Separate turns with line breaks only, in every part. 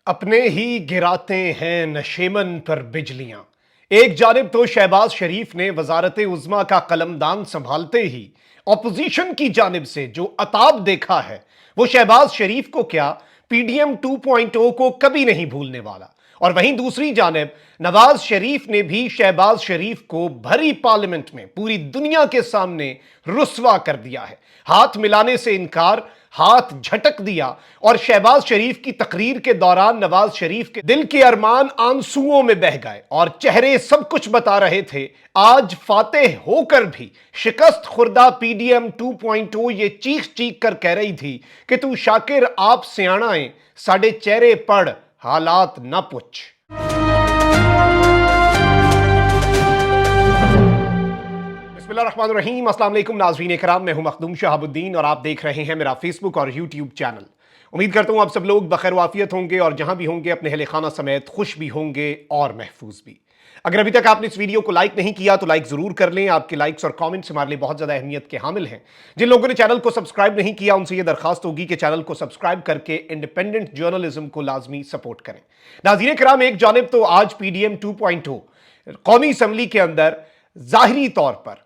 अपने ही गिराते हैं नशेमन पर बिजलियां। एक जानिब तो शहबाज शरीफ ने वजारत उज़्मा का कलमदान संभालते ही ऑपोजिशन की जानिब से जो अताब देखा है वो शहबाज शरीफ को क्या पीडीएम 2.0 को कभी नहीं भूलने वाला। और वहीं दूसरी जानिब नवाज शरीफ ने भी शहबाज शरीफ को भरी पार्लियामेंट में पूरी दुनिया के सामने रुस्वा कर दिया है। हाथ मिलाने से इनकार, हाथ झटक दिया और शहबाज शरीफ की तकरीर के दौरान नवाज शरीफ के दिल के अरमान आंसुओं में बह गए और चेहरे सब कुछ बता रहे थे। आज फातेह होकर भी शिकस्त खुर्दा पीडीएम 2.0 ये चीख चीख कर कह रही थी कि तू शाकिर आप सियाणाए साडे चेहरे पढ़ हालात न पुछ। बिस्मिल्लाहिर्रहमानिर्रहीम, अस्सलाम वालेकुम नाज़रीन इकराम, मैं हूं मखदूम शहाबुद्दीन और आप देख रहे हैं मेरा फेसबुक और यूट्यूब चैनल। उम्मीद करता हूं आप सब लोग बखैर वाफियत होंगे और जहां भी होंगे अपने अहले खाना समेत खुश भी होंगे और महफूज भी। अगर अभी तक आपने इस वीडियो को लाइक नहीं किया तो लाइक जरूर कर लें। आपके लाइक्स और कमेंट्स हमारे लिए बहुत ज्यादा अहमियत के हामिल हैं। जिन लोगों ने चैनल को सब्सक्राइब नहीं किया उनसे यह दरखास्त होगी कि चैनल को सब्सक्राइब करके इंडिपेंडेंट जर्नलिज्म को लाजमी सपोर्ट करें। नाज़रीन किराम, एक जानिब तो आज पीडीएम 2.0 कौमी असम्बली के अंदर जाहिरी तौर पर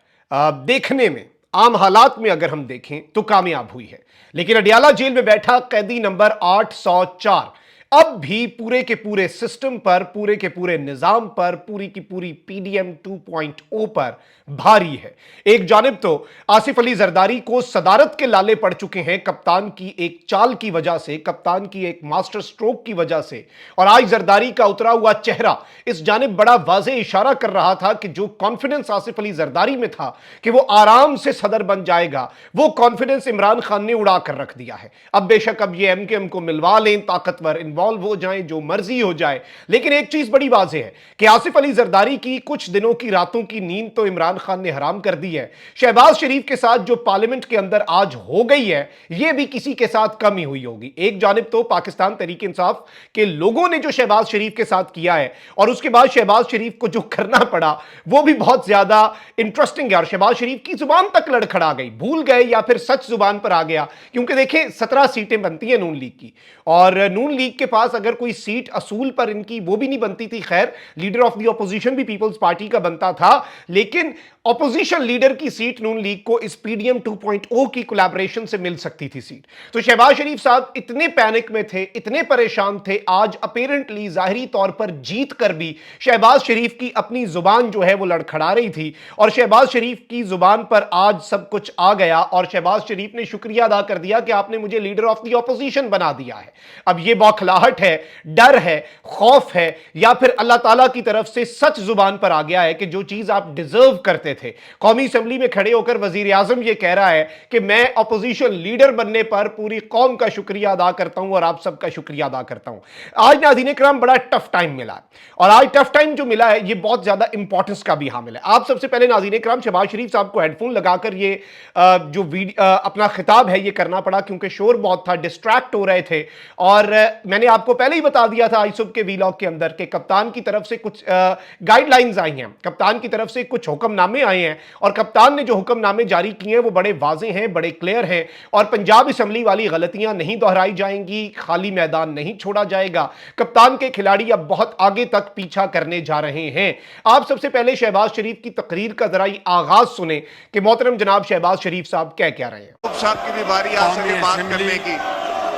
देखने में आम हालात में अगर हम देखें तो कामयाब हुई है, लेकिन अडियाला जेल में बैठा कैदी नंबर 804 अब भी पूरे के पूरे सिस्टम पर, पूरे के पूरे निजाम पर, पूरी की पूरी पीडीएम 2.0 पर भारी है। एक जानिब तो आसिफ अली जरदारी को सदारत के लाले पड़ चुके हैं कप्तान की एक चाल की वजह से, कप्तान की एक मास्टर स्ट्रोक की वजह से, और आज जरदारी का उतरा हुआ चेहरा इस जानिब बड़ा वाज़े इशारा कर रहा था कि जो कॉन्फिडेंस आसिफ अली जरदारी में था कि वो आराम से सदर बन जाएगा, वो कॉन्फिडेंस इमरान खान ने उड़ा कर रख दिया है। अब बेशक अब ये एमकेएम को मिलवा लें, ताकतवर इन्वॉल्व हो जाएं, जो मर्जी हो जाए, लेकिन एक चीज बड़ी वाज़ेह है कि आसिफ अली जरदारी की कुछ दिनों की रातों की नींद तो इमरान खान ने हराम कर दी है। शहबाज शरीफ के साथ जो पार्लियामेंट के अंदर आज हो गई है, यह भी किसी के साथ कम ही हुई होगी। एक जानिब तो पाकिस्तान तहरीक इंसाफ के लोगों ने जो शहबाज शरीफ के साथ किया है और उसके बाद शहबाज शरीफ को जो करना पड़ा वो भी बहुत ज्यादा इंटरेस्टिंग है और शहबाज शरीफ की जुबान तक लड़खड़ा गई, भूल गए या फिर सच जुबान पर आ गया। क्योंकि देखें 17 सीटें बनती हैं नून लीग की और नून लीग के पास अगर कोई सीट असूल पर इनकी वो भी नहीं बनती थी। खैर, लीडर ऑफ द ऑपोजिशन भी पीपल्स पार्टी का बनता था, लेकिन ऑपोजिशन लीडर की सीट नून लीग को इस पीडीएम 2.0 की कोलैबोरेशन से मिल सकती थी सीट। तो शहबाज शरीफ साहब इतने पैनिक में थे, इतने परेशान थे, आज अपेरेंटली जाहिरी तौर पर जीत कर भी शहबाज शरीफ की अपनी जुबान जो है वो लड़खड़ा रही थी और शहबाज शरीफ की जुबान पर आज सब कुछ आ गया और शहबाज शरीफ ने शुक्रिया अदा कर दिया कि आपने मुझे लीडर ऑफ द ऑपोजिशन बना दिया है। अब यह बौखलाहट है, डर है, खौफ है, या फिर अल्लाह ताला की तरफ से सच जुबान पर आ गया है कि जो चीज आप डिजर्व करते थे। कौमी असेंबली में खड़े होकर वजीर आजम यह कह रहा है कि मैं ऑपोजिशन लीडर बनने पर पूरी कौम का शुक्रिया अदा करता हूं और आप सबका शुक्रिया अदा करता हूं। आज नाज़रीन किराम बड़ा टफ टाइम मिला है और आज टफ टाइम जो मिला है यह बहुत ज्यादा इंपॉर्टेंस का भी हामिल है। आप सबसे पहले नाज़रीन किराम शहबाज शरीफ साहब को हेडफोन लगाकर ये जो अपना खिताब है ये करना पड़ा क्योंकि शोर बहुत था, डिस्ट्रैक्ट हो रहे थे। और मैंने आपको पहले ही बता दिया था आज सुबह के वीलॉग के अंदर कि कप्तान की तरफ से कुछ गाइडलाइंस आई हैं, कप्तान की तरफ से कुछ हुक्मनामे आए हैं और कप्तान ने जो हुक्मनामे जारी किए हैं वो बड़े वाज़ेह हैं, बड़े क्लियर हैं और पंजाब असेंबली वाली गलतियां नहीं दोहराई जाएंगी, खाली मैदान नहीं छोड़ा जाएगा। कप्तान के खिलाड़ी अब बहुत आगे तक पीछा करने जा रहे हैं। आप सबसे पहले शहबाज शरीफ की तकरीर का जरा आगाज सुने कि मोहतरम जनाब शहबाज शरीफ साहब क्या कह रहे हैं।
साहब की भी बारी आ सके बात करने की,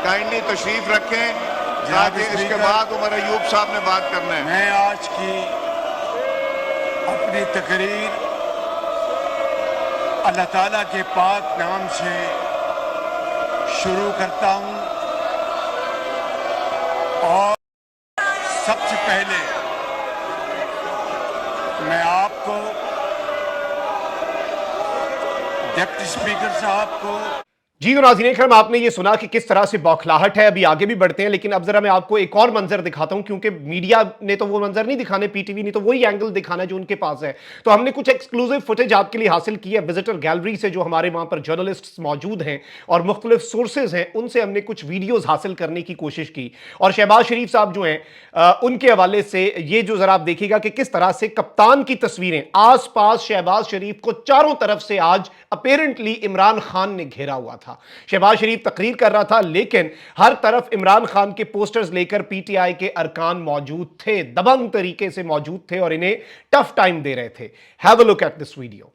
काइंडली तशरीफ रखें। इसके बाद उमर अयूब साहब ने बात करना है।
मैं आज की अपनी तकरीर अल्लाह ताला के पाक नाम से शुरू करता हूं और सबसे पहले मैं आपको डिप्टी स्पीकर साहब को
जी तो नाज़रीन इकराम, आपने ये सुना कि किस तरह से बौखलाहट है। अभी आगे भी बढ़ते हैं, लेकिन अब जरा मैं आपको एक और मंजर दिखाता हूं क्योंकि मीडिया ने तो वो मंजर नहीं दिखाने, पीटीवी ने तो वही एंगल दिखाना जो उनके पास है। तो हमने कुछ एक्सक्लूसिव फुटेज आपके लिए हासिल की है विजिटर गैलरी से, जो हमारे वहां पर जर्नलिस्ट मौजूद हैं और मुख्तलिफ सोर्सेज हैं, उनसे हमने कुछ वीडियोज हासिल करने की कोशिश की। और शहबाज शरीफ साहब जो हैं उनके हवाले से ये जो जरा आप देखिएगा कि किस तरह से कप्तान की तस्वीरें आस पास शहबाज शरीफ को चारों तरफ से आज अपेरेंटली इमरान खान ने घेरा हुआ था। था। शहबाज शरीफ तकरीर कर रहा था, लेकिन हर तरफ इमरान खान के पोस्टर्स लेकर पीटीआई के अरकान मौजूद थे, दबंग तरीके से मौजूद थे और इन्हें टफ टाइम दे रहे थे। Have a look at this video.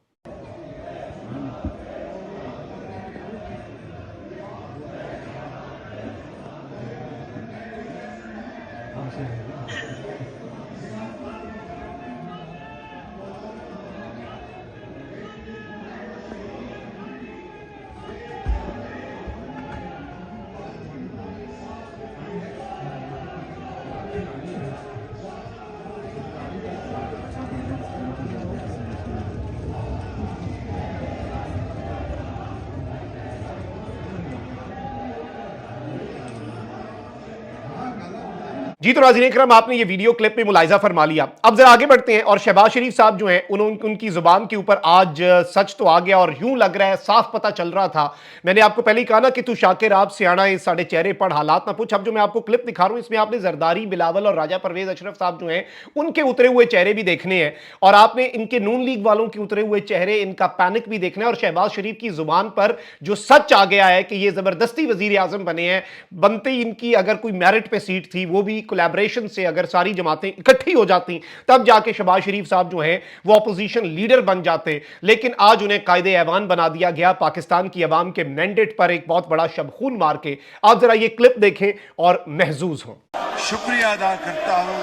जी तो नाज़रीन इकराम, आपने ये वीडियो क्लिप में मुलाहिजा फरमा लिया। अब जरा आगे बढ़ते हैं और शहबाज शरीफ साहब जो हैं उनकी जुबान के ऊपर आज सच तो आ गया और यूं लग रहा है, साफ पता चल रहा था। मैंने आपको पहले ही कहा ना कि तू शाकिर आप सियाना इस साढ़े चेहरे पर हालात ना पूछ। अब जो मैं आपको क्लिप दिखा रहा हूं, इसमें आपने जरदारी, बिलावल और राजा परवेज अशरफ साहब जो हैं उनके उतरे हुए चेहरे भी देखने हैं और आपने इनके नून लीग वालों के उतरे हुए चेहरे, इनका पैनिक भी देखना है। और शहबाज शरीफ की जुबान पर जो सच आ गया है कि ये जबरदस्ती वजीर आजम बने हैं, बनते ही इनकी अगर कोई मेरिट पे सीट थी, वो भी कोलैबोरेशन से, अगर सारी जमातें इकट्ठी हो जाती तब जाके शहबाज शरीफ साहब जो हैं वो अपोजिशन लीडर बन जाते। लेकिन आज उन्हें कायदे ऐवान बना दिया गया पाकिस्तान की आवाम के मैंडेट पर एक बहुत बड़ा शबखून मार के। आप जरा ये क्लिप देखें और महजूज हों।
शुक्रिया अदा करता हूं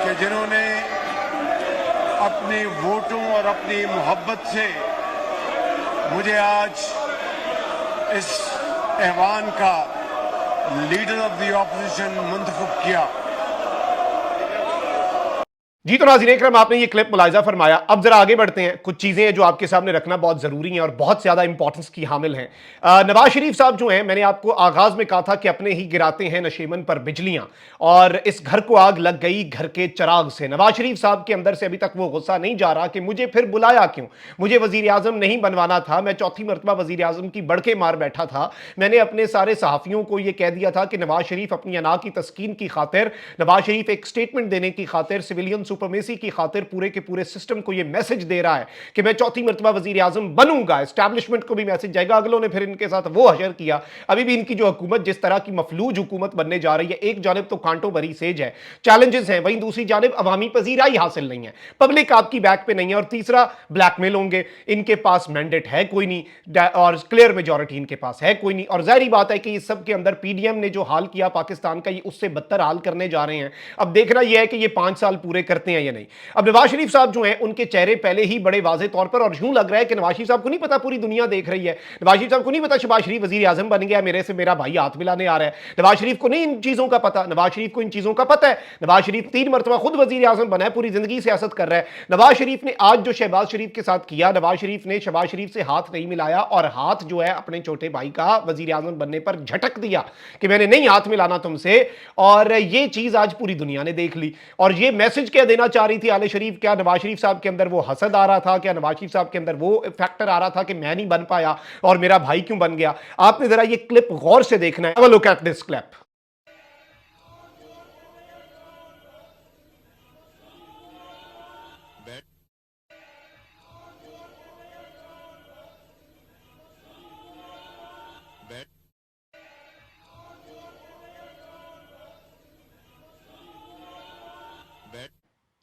कि जिन्होंने अपने वोटों और अपनी मोहब्बत से मुझे आज इस ऐवान का लीडर ऑफ द ऑपोजिशन मुंतखब किया।
जी तो नाज़रीन इकराम, आपने ये क्लिप मुलाहिजा फरमाया। अब जरा आगे बढ़ते हैं। कुछ चीजें हैं जो आपके सामने रखना बहुत जरूरी हैं और बहुत ज्यादा इंपॉर्टेंस की हामिल हैं। नवाज शरीफ साहब जो हैं, मैंने आपको आगाज में कहा था कि अपने ही गिराते हैं नशेमन पर बिजलियां, और इस घर को आग लग गई घर के चराग से। नवाज शरीफ साहब के अंदर से अभी तक वो गुस्सा नहीं जा रहा कि मुझे फिर बुलाया क्यों, मुझे वजीर आजम नहीं बनवाना था, मैं चौथी मरतबा वजीर आजम की बड़के मार बैठा था। मैंने अपने सारे सहाफियों को यह कह दिया था कि नवाज शरीफ अपनी अना की तस्कीन की खातिर, नवाज शरीफ एक स्टेटमेंट देने की खातिर, सिविलियन सुपरमेसी की खातिर पूरे के पूरे सिस्टम को यह मैसेज दे रहा है कि मैं चौथी मरतबा वजीर आजम बनूंगा। एस्टैब्लिशमेंट को भी मैसेज जाएगा। अगलों ने फिर इनके साथ वो हशर किया। अभी भी इनकी जो हुकूमत जिस तरह की मफलूज हुकूमत बनने जा रही है, एक जानिब तो कांटों भरी सेज है, चैलेंजेस हैं, वहीं दूसरी जानिब अवामी पजीराई हासिल नहीं है, पब्लिक आपकी बैक पे नहीं है, और तीसरा ब्लैकमेल होंगे। इनके पास मैंडेट है कोई नहीं और क्लियर मेजॉरिटी इनके पास है कोई नहीं, और जाहिर बात है कि इस सब के अंदर पीडीएम ने जो हाल किया पाकिस्तान का, ये उससे बदतर हाल करने जा रहे हैं। अब देखना यह है कि ये 5 साल पूरे करते हैं या नहीं। अब नवाज शरीफ साहब जो हैं उनके चेहरे पहले ही बड़े वाज़े तौर पर, और यूं लग रहा है कि नवाज शरीफ साहब को नहीं पता पूरी दुनिया देख रही है, नवाज शरीफ साहब को नहीं पता शहबाज शरीफ वजीर आजम बन गया, मेरे से मेरा भाई हाथ मिलाने आ रहा है। नवाज शरीफ को नहीं इन चीजों का पता, नवाज शरीफ को इन चीजों का पता है। नवाज शरीफ 3 मरतबा खुद वजीर आजम बना है, पूरी जिंदगी सियासत कर रहा है। नवाज शरीफ ने आज जो शहबाज शरीफ के साथ किया, नवाज शरीफ ने शहबाज शरीफ से हाथ नहीं मिलाया और हाथ जो है अपने छोटे भाई का वजीर आजम बनने पर झटक दिया कि मैंने नहीं हाथ मिलाना तुमसे, और ये चीज आज पूरी दुनिया ने देख ली। और ये मैसेज क्या देना चाह रही थी आले शरीफ? क्या नवाज शरीफ साहब के अंदर वो हसद आ रहा था? क्या नवाज शरीफ साहब के अंदर वो फैक्टर आ रहा था कि मैं नहीं बन पाया और मेरा भाई क्यों बन गया? आपने जरा ये क्लिप गौर से देखना है। Look at this clip.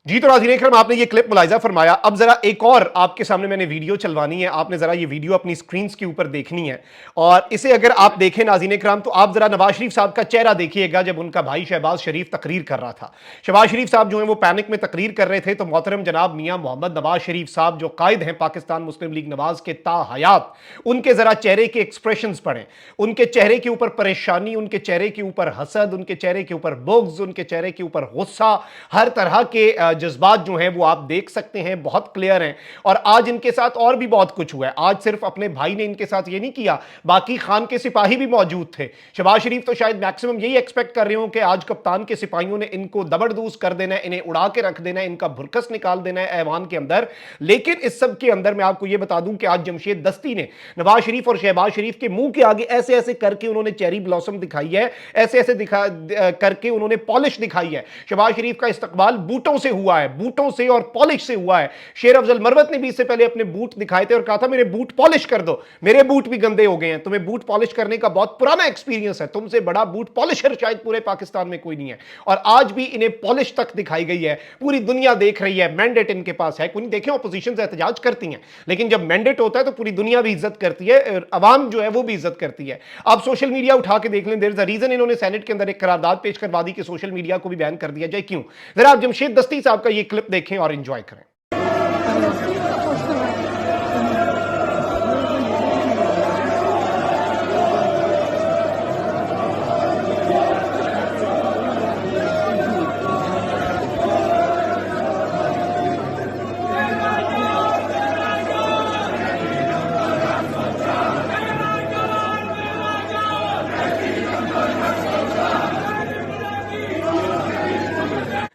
जी तो नाज़रीन इकराम, आपने ये क्लिप मुलाहिजा फरमाया। अब जरा एक और आपके सामने मैंने वीडियो चलवानी है। आपने जरा ये वीडियो अपनी स्क्रीन के ऊपर देखनी है, और इसे अगर आप देखें नाज़रीन इकराम, तो आप जरा नवाज शरीफ साहब का चेहरा देखिएगा जब उनका भाई शहबाज शरीफ तकरीर कर रहा था। शहबाज शरीफ साहब जो है वो पैनिक में तकरीर कर रहे थे, तो मोहतरम जनाब मियां मोहम्मद नवाज शरीफ साहब जो कायद हैं पाकिस्तान मुस्लिम लीग नवाज के ताहयात, उनके जरा चेहरे के एक्सप्रेशंस पढ़ें। उनके चेहरे के ऊपर परेशानी, उनके चेहरे के ऊपर हसद, उनके चेहरे के ऊपर बुग़्ज़, उनके चेहरे के ऊपर गुस्सा, हर तरह के जज्बात जो हैं वो आप देख सकते हैं, बहुत क्लियर हैं। और आज इनके साथ और भी बहुत कुछ हुआ है। आज सिर्फ अपने भाई ने इनके साथ ये नहीं किया, बाकी खान के सिपाही भी मौजूद थे। शहबाज शरीफ तो शायद मैक्सिमम यही एक्सपेक्ट कर रहे हो कि आज कप्तान के सिपाहियों ने इनको दबड़दूस कर देना है, इन्हें उड़ा के रख देना है, इनका भुरकस निकाल देना है ऐवान के अंदर। लेकिन इस सब के अंदर मैं आपको यह बता दूं कि आज जमशेद दस्ती ने नवाज शरीफ और शहबाज शरीफ के मुंह के आगे ऐसे ऐसे करके उन्होंने चेरी ब्लॉसम दिखाई है, ऐसे ऐसे करके उन्होंने पॉलिश दिखाई है। शहबाज शरीफ का इस्तकबाल बूटों से हुआ हुआ है, बूटों से और पॉलिश से हुआ है। शेर अफजल मरवत ने भी इससे पहले अपने बूट दिखाए थे और कहा था मेरे बूट पॉलिश कर दो, मेरे बूट भी गंदे हो गए हैं। तुम्हें बूट पॉलिश करने का बहुत पुराना एक्सपीरियंस है, तुमसे बड़ा बूट पॉलिशर शायद पूरे पाकिस्तान में कोई नहीं है। और आज भी इन्हें पॉलिश तक दिखाई गई है, पूरी दुनिया देख रही है, मैंडेट इनके पास है। कोई देखें, ऑपोजिशन से एहतजाज करती हैं, लेकिन जब मैंडेट होता है तो पूरी दुनिया भी इज्जत करती है, अवाम जो है वो भी इज्जत करती है। आप सोशल मीडिया उठा के देख लें, देयर इज अ रीजन इन्होंने सेनेट के अंदर एक करारदाद पेश करवा दी कि सोशल मीडिया को भी बैन कर दिया जाए। क्यों? जरा आप जमशेद दस्ती साहब का ये क्लिप देखें और एंजॉय करें।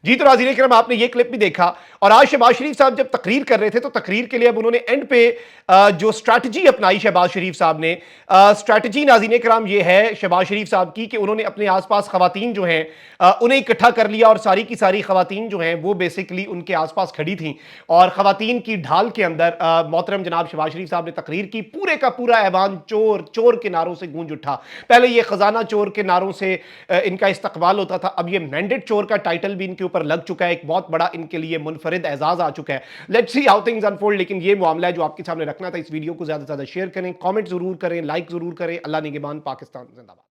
जी तो नाज़रीन किराम, आपने ये क्लिप भी देखा। और आज शहबाज शरीफ साहब जब तकरीर कर रहे थे तो तकरीर के लिए अब उन्होंने एंड पे जो स्ट्रैटेजी अपनाई शहबाज शरीफ साहब ने, स्ट्रैटेजी नाज़रीन किराम ये है शहबाज शरीफ साहब की कि उन्होंने अपने आसपास खवातीन जो हैं उन्हें इकट्ठा कर लिया और सारी की सारी खवातीन जो हैं वो बेसिकली उनके आसपास खड़ी थी। और खवातीन की ढाल के अंदर मोहतरम जनाब शहबाज शरीफ साहब ने तकरीर की। पूरे का पूरा ऐवान चोर चोर के नारों से गूंज उठा। पहले ये खजाना चोर के नारों से इनका इस्तकबाल होता था, अब ये मैंडेट चोर का टाइटल भी इनके ऊपर लग चुका है। एक बहुत बड़ा इनके लिए मुनफरिद एजाज आ चुका है। Let's see how things unfold. लेकिन ये मामला है जो आपके सामने रखना था। इस वीडियो को ज्यादा से ज्यादा शेयर करें, कमेंट जरूर करें, लाइक जरूर करें। अल्लाह निगहबान, पाकिस्तान जिंदाबाद।